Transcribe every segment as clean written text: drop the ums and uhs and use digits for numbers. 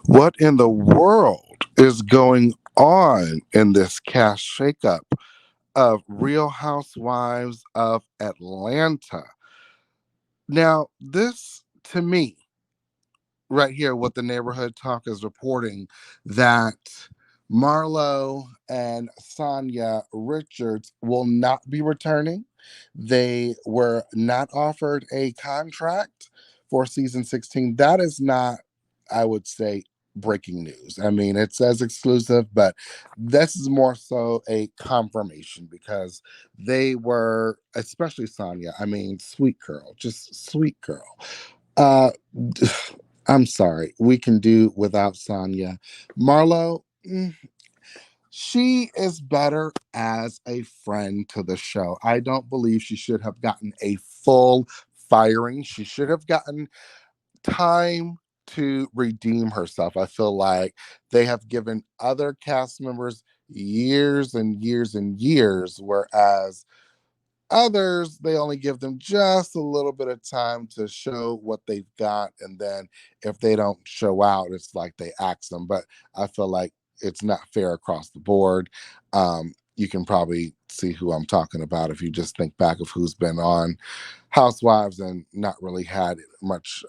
What in the world is going on in this cast shakeup of Real Housewives of Atlanta? Now, this to me, right here, what the neighborhood talk is reporting that Marlo and Sanya Richards will not be returning. They were not offered a contract for season 16. That is not, I would say, breaking news. I mean, it says exclusive, but this is more so a confirmation because they were, especially Sanya, I mean, sweet girl, just sweet girl. Uh, I'm sorry. We can do without Sanya. Marlo, she is better as a friend to the show. I don't believe she should have gotten a full firing. She should have gotten time to redeem herself. I feel like they have given other cast members years and years and years, whereas others, they only give them just a little bit of time to show what they've got. And then if they don't show out, it's like they axe them. But I feel like it's not fair across the board. You can probably see who I'm talking about if you just think back of who's been on Housewives and not really had much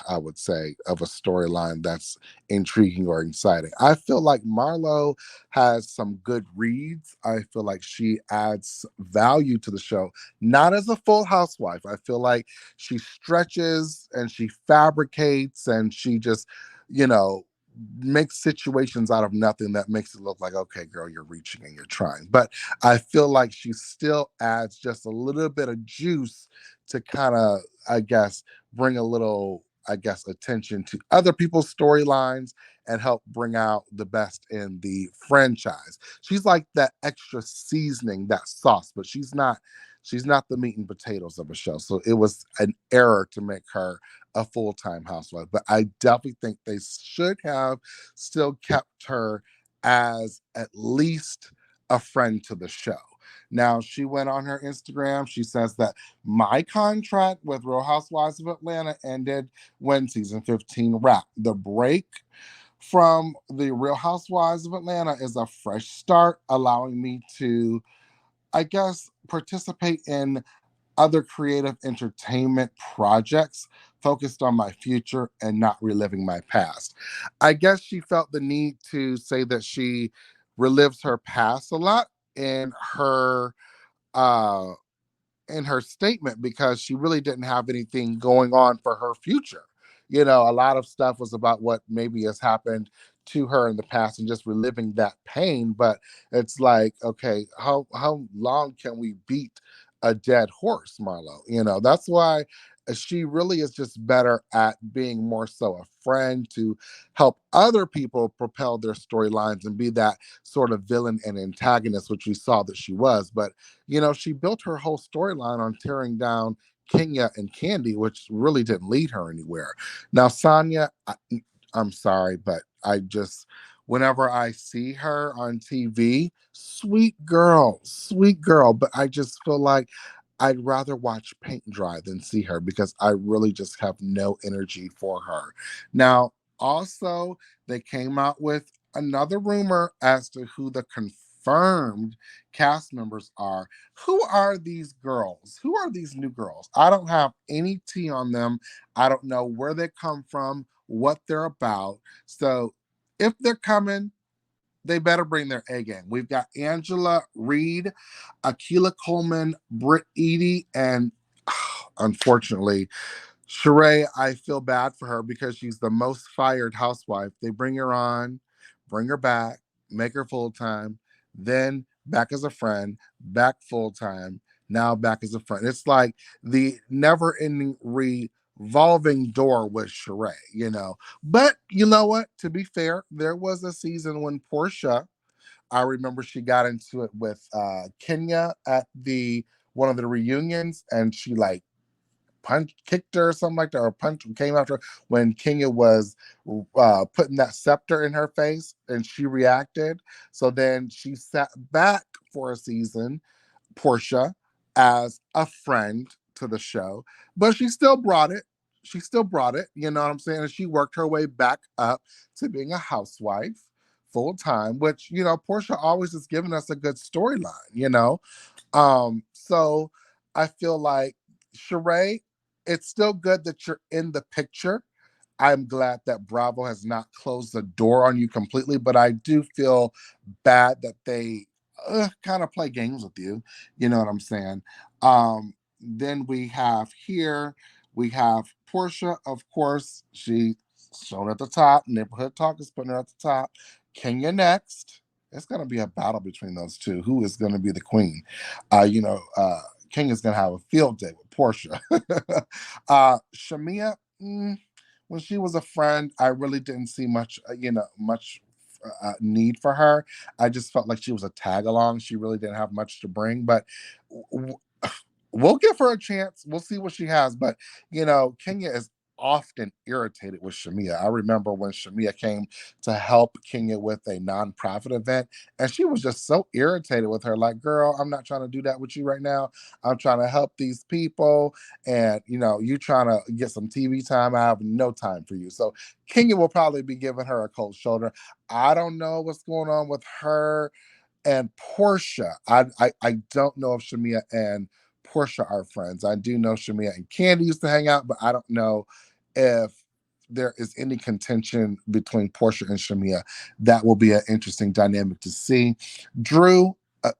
I would say, of a storyline that's intriguing or exciting. I feel like Marlo has some good reads. I feel like she adds value to the show, not as a full housewife. I feel like she stretches and she fabricates and she just, you know, makes situations out of nothing that makes it look like, okay, girl, you're reaching and you're trying. But I feel like she still adds just a little bit of juice to kind of, I guess, bring a little, I guess, attention to other people's storylines and help bring out the best in the franchise. She's like that extra seasoning, that sauce, but she's not the meat and potatoes of a show. So it was an error to make her a full-time housewife. But I definitely think they should have still kept her as at least a friend to the show. Now, she went on her Instagram. She says that my contract with Real Housewives of Atlanta ended when season 15 wrapped. The break from the Real Housewives of Atlanta is a fresh start, allowing me to, I guess, participate in other creative entertainment projects focused on my future and not reliving my past. I guess she felt the need to say that she relives her past a lot uh in her statement because she really didn't have anything going on for her future. You know, a lot of stuff was about what maybe has happened to her in the past and just reliving that pain. But it's like, okay, how long can we beat a dead horse, Marlo? You know, that's why she really is just better at being more so a friend to help other people propel their storylines and be that sort of villain and antagonist, which we saw that she was. But you know, she built her whole storyline on tearing down Kenya and Candy, which really didn't lead her anywhere. Now, Sanya, I'm sorry, but whenever I see her on TV, sweet girl, but I just feel like I'd rather watch paint dry than see her because I really just have no energy for her. Now, also, they came out with another rumor as to who the confirmed cast members are. Who are these girls? Who are these new girls? I don't have any tea on them. I don't know where they come from, what they're about. So if they're coming, they better bring their A game. We've got Angela Reed, Akila Coleman, Britt Eady, and unfortunately, Sheree. I feel bad for her because she's the most fired housewife. They bring her on, bring her back, make her full time, then back as a friend, back full time, now back as a friend. It's like the never ending revolving door with Sheree, you know. But you know what? To be fair, there was a season when Portia, I remember she got into it with Kenya at the one of the reunions, and she like kicked her or something like that, or punch came after her when Kenya was putting that scepter in her face, and she reacted. So then she sat back for a season, Portia, as a friend to the show, but she still brought it. she still brought it, you know what I'm saying? And she worked her way back up to being a housewife full time, which, you know, Portia always has given us a good storyline, you know? So I feel like Sheree, it's still good that you're in the picture. I'm glad that Bravo has not closed the door on you completely, but I do feel bad that they kind of play games with you. You know what I'm saying? Then we have here, we have Portia, of course. She shown at the top. Neighborhood Talk is putting her at the top. Kenya next. It's going to be a battle between those two. Who is going to be the queen? Kenya's going to have a field day with Portia. Shamia, when she was a friend, I really didn't see much need for her. I just felt like she was a tag along. She really didn't have much to bring, but w- we'll give her a chance. We'll see what she has. But Kenya is often irritated with Shamia. I remember when Shamia came to help Kenya with a nonprofit event, and she was just so irritated with her. Like, girl, I'm not trying to do that with you right now. I'm trying to help these people, and you trying to get some TV time. I have no time for you. So Kenya will probably be giving her a cold shoulder. I don't know what's going on with her and Portia. I don't know if Shamia and Portia are friends. I do know Shamia and Candy used to hang out, but I don't know if there is any contention between Portia and Shamia. That will be an interesting dynamic to see. Drew,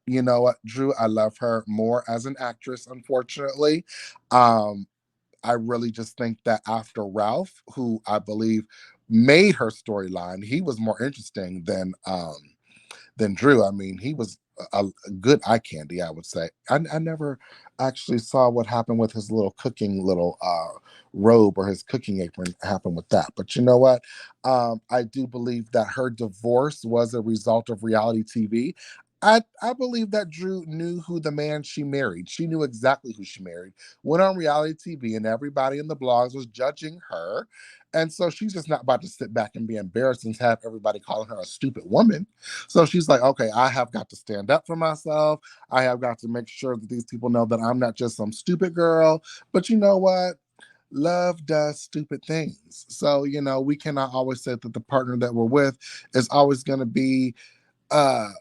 you know what, Drew, I love her more as an actress, unfortunately. Um, I really just think that after Ralph, who I believe made her storyline, he was more interesting than Drew. I mean, he was a good eye candy, I would say. I never actually saw what happened with his little cooking little robe or his cooking apron happen with that. But you know what? I do believe that her divorce was a result of reality TV. I believe that Drew knew who the man she married. She knew exactly who she married. Went on reality TV, and everybody in the blogs was judging her. And so she's just not about to sit back and be embarrassed and have everybody calling her a stupid woman. So she's like, okay, I have got to stand up for myself. I have got to make sure that these people know that I'm not just some stupid girl. But you know what? Love does stupid things. So, we cannot always say that the partner that we're with is always going to be uh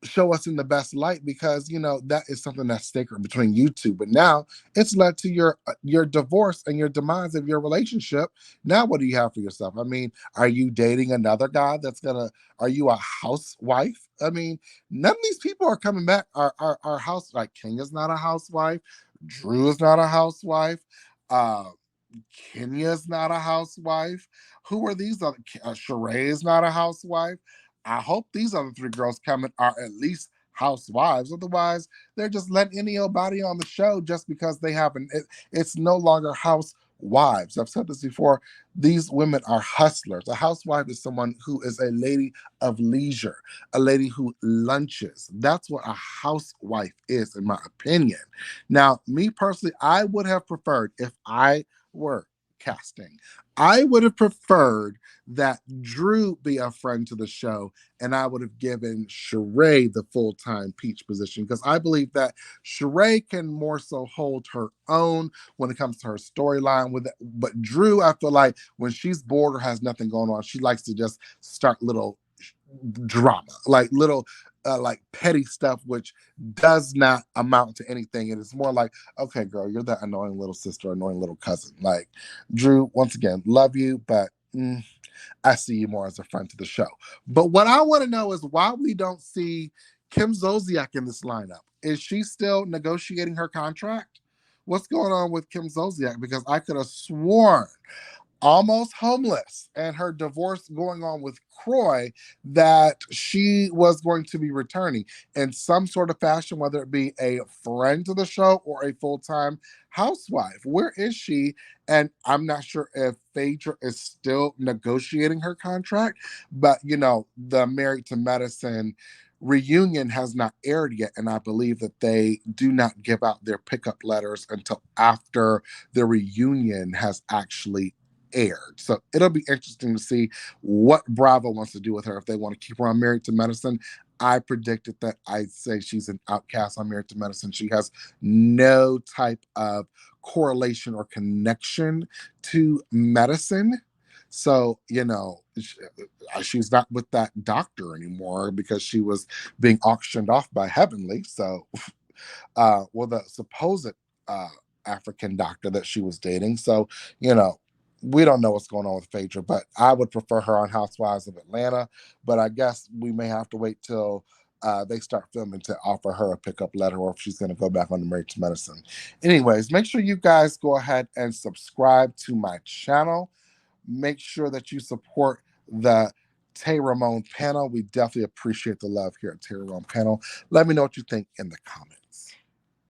show us in the best light, because that is something that's sacred between you two. But now it's led to your divorce and your demise of your relationship. Now what do you have for yourself? I mean, are you dating another guy are you a housewife? I mean, none of these people are coming back are house, like Kenya's not a housewife, Drew is not a housewife, uh Kenya's not a housewife. Who are these other? Sheree is not a housewife. I hope these other three girls coming are at least housewives. Otherwise, they're just letting any old body on the show just because they haven't. It's no longer housewives. I've said this before. These women are hustlers. A housewife is someone who is a lady of leisure, a lady who lunches. That's what a housewife is, in my opinion. Now, me personally, I would have preferred, if I were casting, I would have preferred that Drew be a friend to the show, and I would have given Sheree the full-time Peach position, because I believe that Sheree can more so hold her own when it comes to her storyline with it. But Drew, I feel like when she's bored or has nothing going on, she likes to just start little drama, like little like petty stuff, which does not amount to anything. And it's more like, okay, girl, you're that annoying little sister, annoying little cousin. Like, Drew, once again, love you, but I see you more as a friend to the show. But what I want to know is why we don't see Kim Zolciak in this lineup. Is she still negotiating her contract? What's going on with Kim Zolciak? Because I could have sworn, almost homeless, and her divorce going on with Croy, that she was going to be returning in some sort of fashion, whether it be a friend to the show or a full-time housewife. Where is she? And I'm not sure if Phaedra is still negotiating her contract, but the Married to Medicine reunion has not aired yet, and I believe that they do not give out their pickup letters until after the reunion has actually aired. So it'll be interesting to see what Bravo wants to do with her, if they want to keep her on Married to Medicine. I predicted that. I'd say she's an outcast on Married to Medicine. She has no type of correlation or connection to medicine. So, she's not with that doctor anymore because she was being auctioned off by Heavenly. So, the supposed uh, African doctor that she was dating. So, you know, we don't know what's going on with Phaedra, but I would prefer her on Housewives of Atlanta. But I guess we may have to wait till they start filming to offer her a pickup letter or if she's going to go back on the Married to Medicine. Anyways, make sure you guys go ahead and subscribe to my channel. Make sure that you support the Tay Ramon panel. We definitely appreciate the love here at Tay Ramon panel. Let me know what you think in the comments.